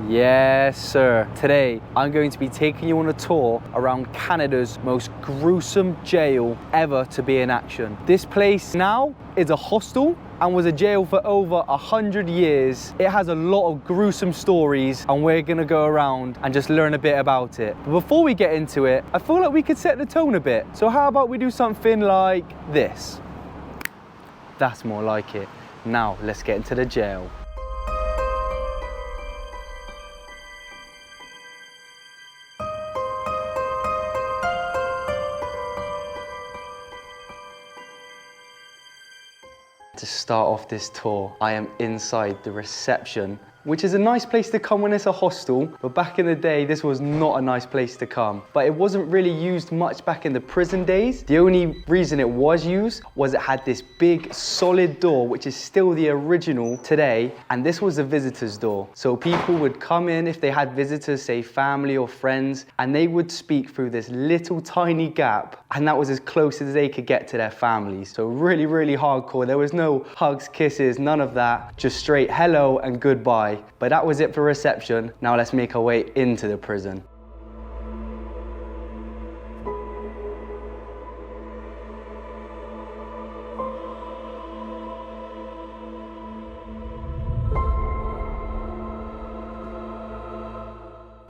Yes, sir. Today, I'm going to be taking you on a tour around Canada's most gruesome jail ever to be in action. This place now is a hostel and was a jail for over 100 years. It has a lot of gruesome stories and we're gonna go around and just learn a bit about it. But before we get into it, I feel like we could set the tone a bit. So how about we do something like this? That's more like it. Now, let's get into the jail. To start off this tour, I am inside the reception, which is a nice place to come when it's a hostel, but back in the day, this was not a nice place to come. But it wasn't really used much back in the prison days. The only reason it was used was it had this big solid door, which is still the original today, and this was a visitor's door. So people would come in if they had visitors, say family or friends, and they would speak through this little tiny gap, and that was as close as they could get to their families. So really, really hardcore. There was no hugs, kisses, none of that, just straight hello and goodbye. But that was it for reception. Now let's make our way into the prison.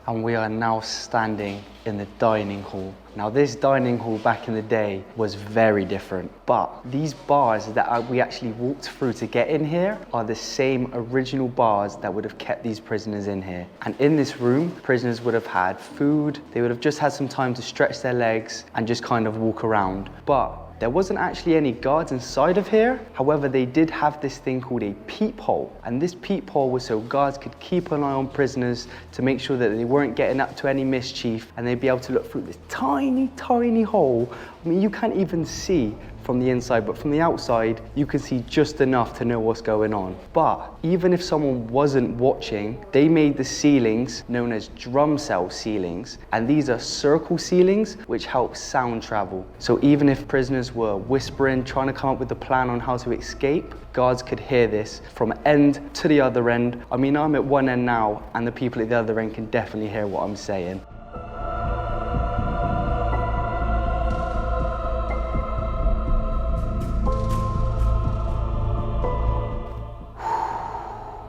And we are now standing in the dining hall. Now this dining hall back in the day was very different, but these bars that we actually walked through to get in here are the same original bars that would have kept these prisoners in here. And in this room, prisoners would have had food, they would have just had some time to stretch their legs and just kind of walk around. But there wasn't actually any guards inside of here. However, they did have this thing called a peephole. And this peephole was so guards could keep an eye on prisoners to make sure that they weren't getting up to any mischief, and they'd be able to look through this tiny, tiny hole. I mean, you can't even see from the inside, but from the outside, you can see just enough to know what's going on. But even if someone wasn't watching, they made the ceilings known as drum cell ceilings. And these are circle ceilings, which help sound travel. So even if prisoners were whispering, trying to come up with a plan on how to escape, guards could hear this from end to the other end. I mean, I'm at one end now, and the people at the other end can definitely hear what I'm saying.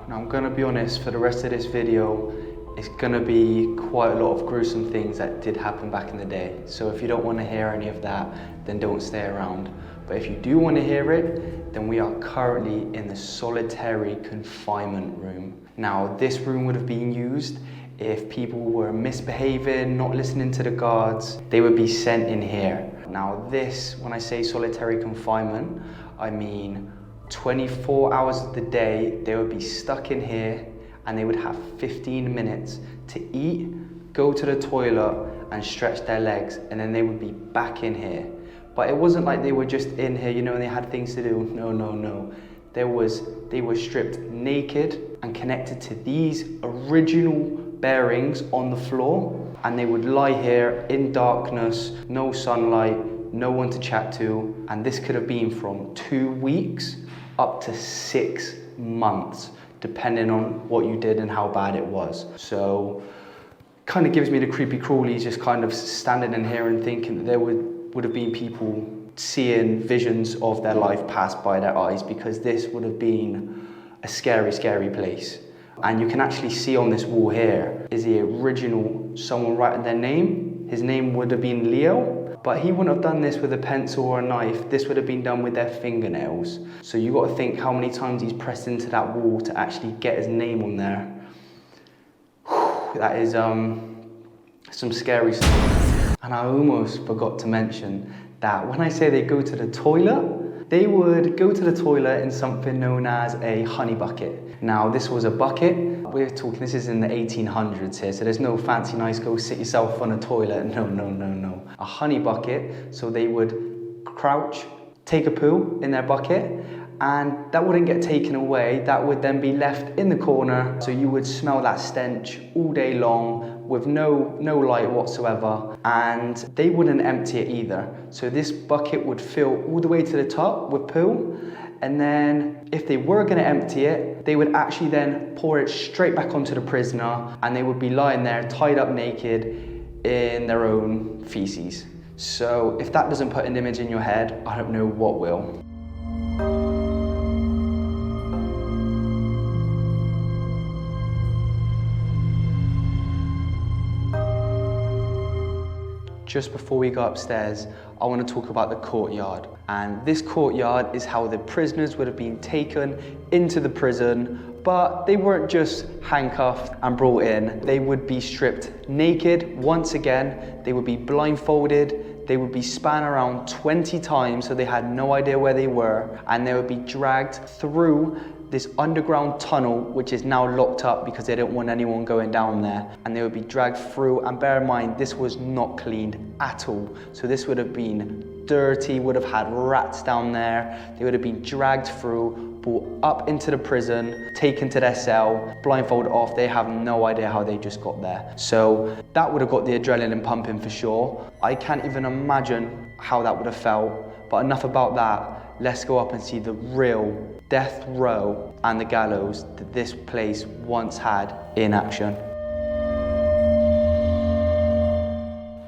I'm gonna be honest, for the rest of this video, it's gonna be quite a lot of gruesome things that did happen back in the day. So if you don't wanna hear any of that, then don't stay around. But if you do wanna hear it, then we are currently in the solitary confinement room. Now, this room would have been used if people were misbehaving, not listening to the guards, they would be sent in here. Now this, when I say solitary confinement, I mean 24 hours of the day, they would be stuck in here and they would have 15 minutes to eat, go to the toilet and stretch their legs, and then they would be back in here. But it wasn't like they were just in here, you know, and they had things to do. No, no, no. They were stripped naked and connected to these original bearings on the floor, and they would lie here in darkness, no sunlight, no one to chat to, and this could have been from 2 weeks up to 6 months, depending on what you did and how bad it was. So, kind of gives me the creepy crawlies, just kind of standing in here and thinking that there would have been people seeing visions of their life pass by their eyes, because this would have been a scary, scary place. And you can actually see on this wall here is the original, someone writing their name. His name would have been Leo. But he wouldn't have done this with a pencil or a knife. This would have been done with their fingernails. So you got to think how many times he's pressed into that wall to actually get his name on there. Whew, that is some scary stuff. And I almost forgot to mention that when I say they go to the toilet, they would go to the toilet in something known as a honey bucket. Now this was a bucket, we're talking, this is in the 1800s here, so there's no fancy nice go sit yourself on a toilet, no, no, no, no. A honey bucket, so they would crouch, take a poo in their bucket, and that wouldn't get taken away, that would then be left in the corner, so you would smell that stench all day long with no light whatsoever, and they wouldn't empty it either. So this bucket would fill all the way to the top with poo, and then if they were going to empty it, they would actually then pour it straight back onto the prisoner, and they would be lying there tied up naked in their own feces. So if that doesn't put an image in your head, I don't know what will. Just before we go upstairs, I want to talk about the courtyard. And this courtyard is how the prisoners would have been taken into the prison, but they weren't just handcuffed and brought in. They would be stripped naked once again, they would be blindfolded, they would be span around 20 times so they had no idea where they were, and they would be dragged through this underground tunnel, which is now locked up because they don't want anyone going down there, and they would be dragged through. And bear in mind, this was not cleaned at all, so this would have been dirty, would have had rats down there. They would have been dragged through, brought up into the prison, taken to their cell, blindfolded off. They have no idea how they just got there. So that would have got the adrenaline pumping for sure. I can't even imagine how that would have felt, but enough about that. Let's go up and see the real death row and the gallows that this place once had in action.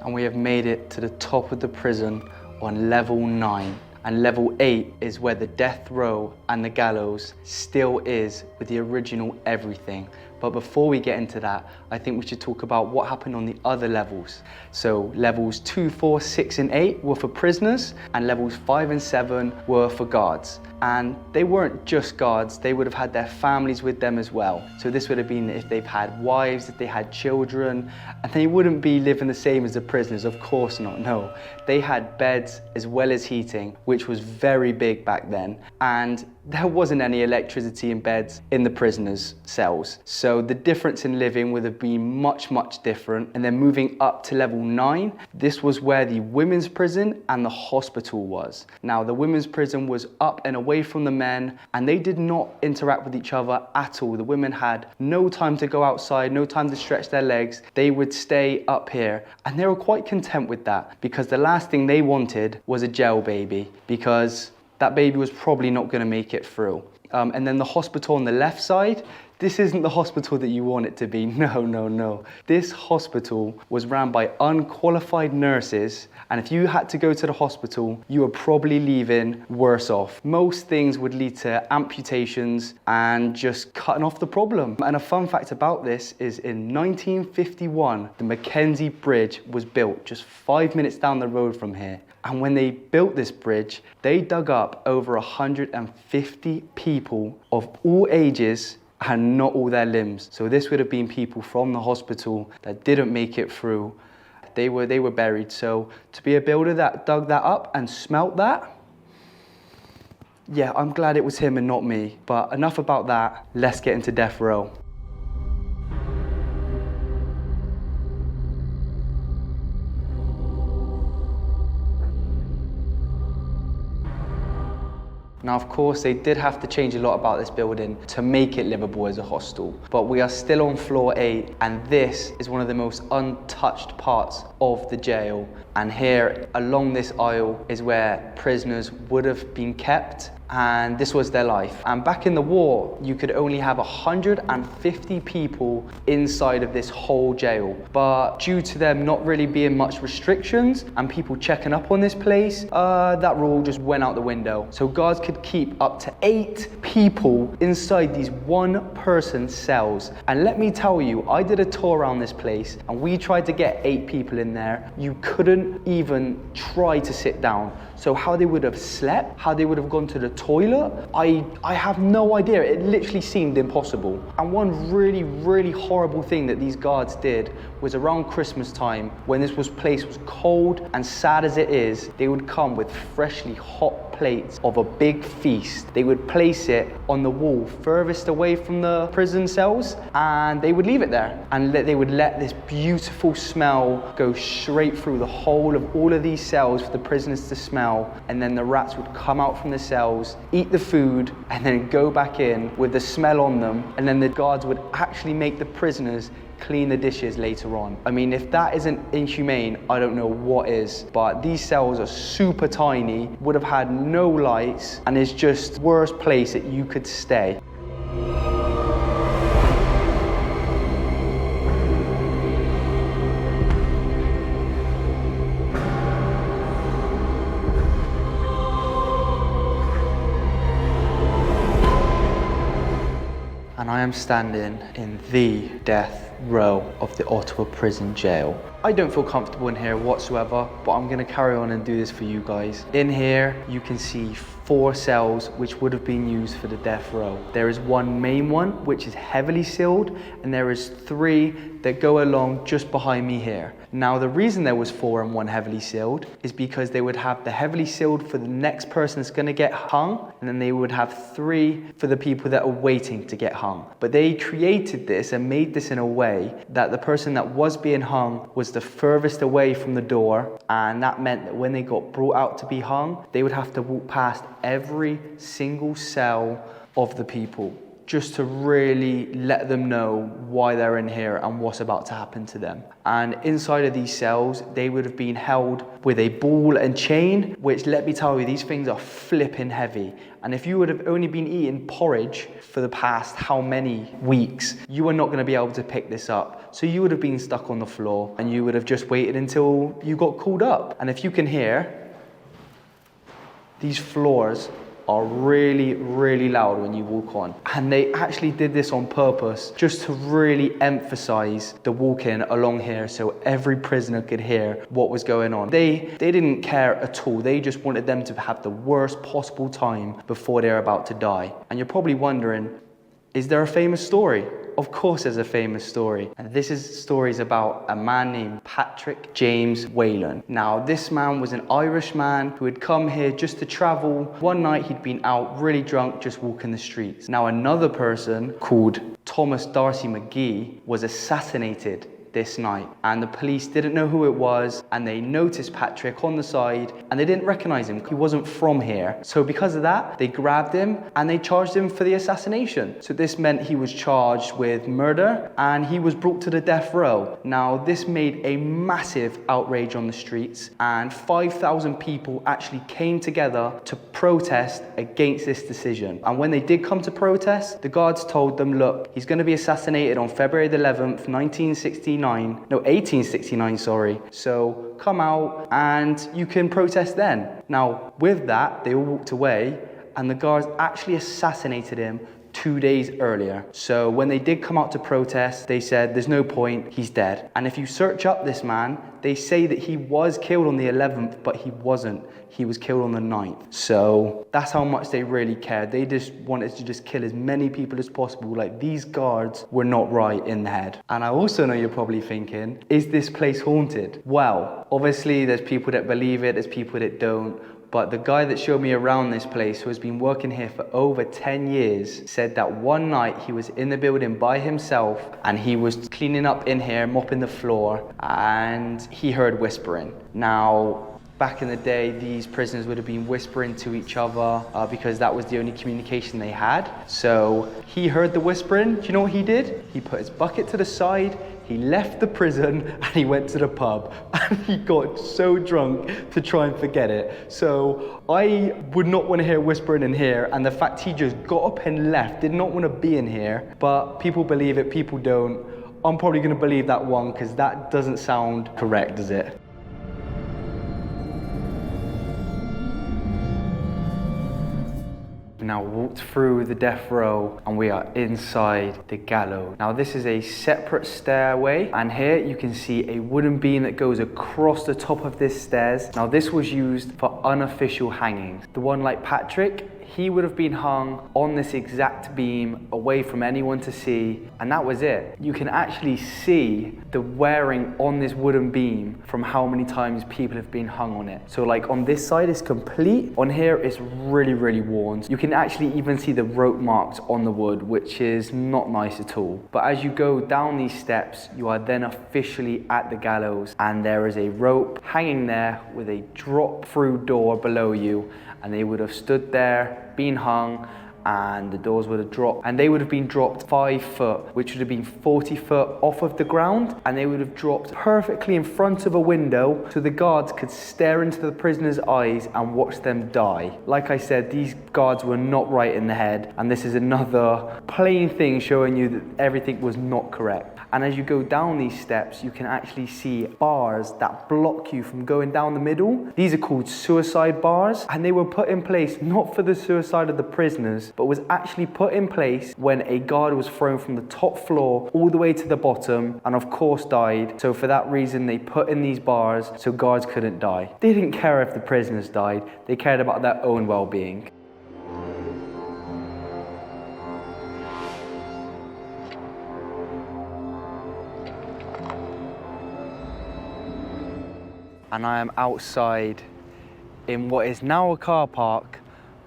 And we have made it to the top of the prison on level 9. And level 8 is where the death row and the gallows still is, with the original everything. But before we get into that, I think we should talk about what happened on the other levels. So levels 2, 4, 6 and 8 were for prisoners, and levels 5 and 7 were for guards. And they weren't just guards, they would have had their families with them as well. So this would have been if they've had wives, if they had children, and they wouldn't be living the same as the prisoners, of course not, no. They had beds as well as heating, which was very big back then. And there wasn't any electricity in beds in the prisoners' cells. So the difference in living would have been much, much different. And then moving up to level 9, this was where the women's prison and the hospital was. Now, the women's prison was up and away from the men, and they did not interact with each other at all. The women had no time to go outside, no time to stretch their legs. They would stay up here, and they were quite content with that, because the last thing they wanted was a jail baby, because that baby was probably not going to make it through. And then the hospital on the left side, this isn't the hospital that you want it to be. No, no, no. This hospital was ran by unqualified nurses, and if you had to go to the hospital, you were probably leaving worse off. Most things would lead to amputations and just cutting off the problem. And a fun fact about this is in 1951, the Mackenzie Bridge was built just 5 minutes down the road from here. And when they built this bridge, they dug up over 150 people of all ages and not all their limbs. So this would have been people from the hospital that didn't make it through. They were buried. So to be a builder that dug that up and smelt that, yeah, I'm glad it was him and not me. But enough about that, let's get into death row. Now, of course, they did have to change a lot about this building to make it livable as a hostel, but we are still on floor 8, and this is one of the most untouched parts of the jail. And here, along this aisle, is where prisoners would have been kept, and this was their life. And back in the war, you could only have 150 people inside of this whole jail. But due to them not really being much restrictions and people checking up on this place, that rule just went out the window. So guards could keep up to 8 people inside these one-person cells. And let me tell you, I did a tour around this place and we tried to get 8 people in there. You couldn't even try to sit down. So how they would have slept, how they would have gone to the toilet, I have no idea. It literally seemed impossible. And one really, really horrible thing that these guards did was around Christmas time, when this place was cold and sad as it is, they would come with freshly hot plates of a big feast. They would place it on the wall furthest away from the prison cells, and they would leave it there. And they would let this beautiful smell go straight through the whole of all of these cells for the prisoners to smell. And then the rats would come out from the cells, eat the food, and then go back in with the smell on them. And then the guards would actually make the prisoners clean the dishes later on. I mean, if that isn't inhumane, I don't know what is. But these cells are super tiny, would have had no lights, and it's just worst place that you could stay. And I am standing in the death row of the Ottawa Prison Jail. I don't feel comfortable in here whatsoever, but I'm gonna carry on and do this for you guys. In here, you can see 4 cells which would have been used for the death row. There is one main one, which is heavily sealed, and there is 3 that go along just behind me here. Now, the reason there was 4 and 1 heavily sealed is because they would have the heavily sealed for the next person that's gonna get hung, and then they would have 3 for the people that are waiting to get hung. But they created this and made this in a way that the person that was being hung was the furthest away from the door, and that meant that when they got brought out to be hung, they would have to walk past every single cell of the people, just to really let them know why they're in here and what's about to happen to them. And inside of these cells, they would have been held with a ball and chain, which, let me tell you, these things are flipping heavy. And if you would have only been eating porridge for the past how many weeks, you are not gonna be able to pick this up. So you would have been stuck on the floor, and you would have just waited until you got called up. And if you can hear, these floors are really, really loud when you walk on. And they actually did this on purpose, just to really emphasize the walking along here so every prisoner could hear what was going on. They didn't care at all. They just wanted them to have the worst possible time before they're about to die. And you're probably wondering, is there a famous story? Of course there's a famous story. And this story's about a man named Patrick James Whalen. Now, this man was an Irishman who had come here just to travel. One night he'd been out really drunk, just walking the streets. Now, another person called Thomas Darcy McGee was assassinated this night, and the police didn't know who it was, and they noticed Patrick on the side and they didn't recognize him. He wasn't from here. So because of that, they grabbed him and they charged him for the assassination. So this meant he was charged with murder and he was brought to the death row. Now, this made a massive outrage on the streets, and 5,000 people actually came together to protest against this decision. And when they did come to protest, the guards told them, look, he's going to be assassinated on February the 11th, 1869, sorry. So come out and you can protest then. Now, with that, they all walked away, and the guards actually assassinated him 2 days earlier. So when they did come out to protest, they said, there's no point, he's dead. And if you search up this man, they say that he was killed on the 11th, but he wasn't. He was killed on the 9th. So that's how much they really cared. They just wanted to just kill as many people as possible. Like, these guards were not right in the head. And I also know you're probably thinking, is this place haunted? Well, obviously there's people that believe it, there's people that don't. But the guy that showed me around this place, who has been working here for over 10 years, said that one night he was in the building by himself and he was cleaning up in here, mopping the floor, and he heard whispering. Now, back in the day, these prisoners would have been whispering to each other because that was the only communication they had. So he heard the whispering. Do you know what he did? He put his bucket to the side, he left the prison, and he went to the pub. And he got so drunk to try and forget it. So I would not want to hear whispering in here. And the fact he just got up and left, did not want to be in here. But people believe it, people don't. I'm probably going to believe that one because that doesn't sound correct, does it? Now walked through the death row and we are inside the gallows. Now this is a separate stairway, and here you can see a wooden beam that goes across the top of this stairs. Now this was used for unofficial hangings. The one like Patrick, he would have been hung on this exact beam away from anyone to see, and that was it. You can actually see the wearing on this wooden beam from how many times people have been hung on it. So like on this side it's complete, on here it's really, really worn. You can actually even see the rope marks on the wood, which is not nice at all. But as you go down these steps, you are then officially at the gallows, and there is a rope hanging there with a drop-through door below you, and they would have stood there, been hung, and the doors would have dropped, and they would have been dropped 5 foot, which would have been 40 foot off of the ground, and they would have dropped perfectly in front of a window so the guards could stare into the prisoners' eyes and watch them die. Like I said, these guards were not right in the head, and this is another plain thing showing you that everything was not correct. And as you go down these steps, you can actually see bars that block you from going down the middle. These are called suicide bars, and they were put in place not for the suicide of the prisoners, but was actually put in place when a guard was thrown from the top floor all the way to the bottom and of course died. So for that reason, they put in these bars so guards couldn't die. They didn't care if the prisoners died, they cared about their own well-being. And I am outside in what is now a car park,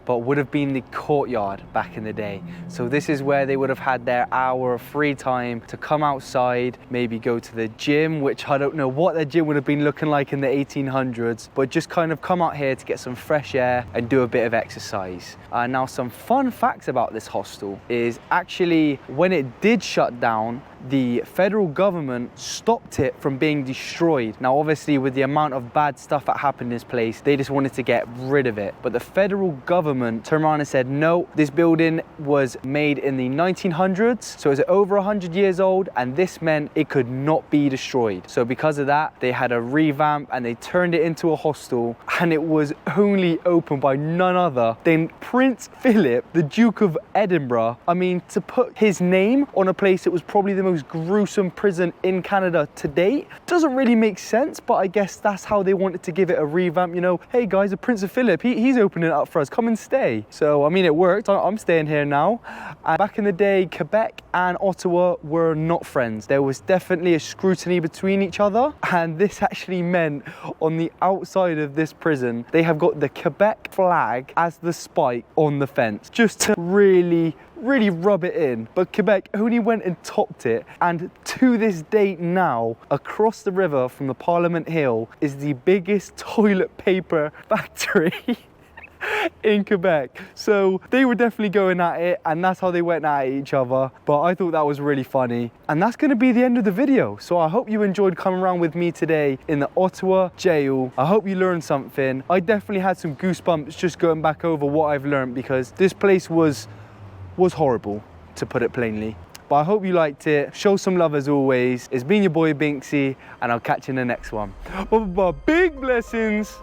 but would have been the courtyard back in the day. So this is where they would have had their hour of free time to come outside, maybe go to the gym, which I don't know what their gym would have been looking like in the 1800s, but just kind of come out here to get some fresh air and do a bit of exercise. Now, some fun facts about this hostel is actually when it did shut down, the federal government stopped it from being destroyed. Now, obviously, with the amount of bad stuff that happened in this place, they just wanted to get rid of it. But the federal government turned around and said, no, this building was made in the 1900s, so it's over 100 years old, and this meant it could not be destroyed. So because of that, they had a revamp and they turned it into a hostel, and it was only opened by none other than Prince Philip, the Duke of Edinburgh. I mean, to put his name on a place that was probably the most gruesome prison in Canada to date doesn't really make sense, but I guess that's how they wanted to give it a revamp. You know, hey guys, the Prince of Philip, he's opening it up for us, come and stay. So I mean, it worked. I'm staying here now. And back in the day, Quebec and Ottawa were not friends. There was definitely a scrutiny between each other, and this actually meant on the outside of this prison they have got the Quebec flag as the spike on the fence, just to really rub it in. But Quebec only went and topped it, and to this date now, across the river from the Parliament Hill is the biggest toilet paper factory in Quebec. So they were definitely going at it, and that's how they went at each other. But I thought that was really funny. And that's going to be the end of the video. So I hope you enjoyed coming around with me today in the Ottawa jail. I hope you learned something. I definitely had some goosebumps just going back over what I've learned, because this place was horrible, to put it plainly. But I hope you liked it. Show some love as always. It's been your boy Binksy, and I'll catch you in the next one. Big blessings.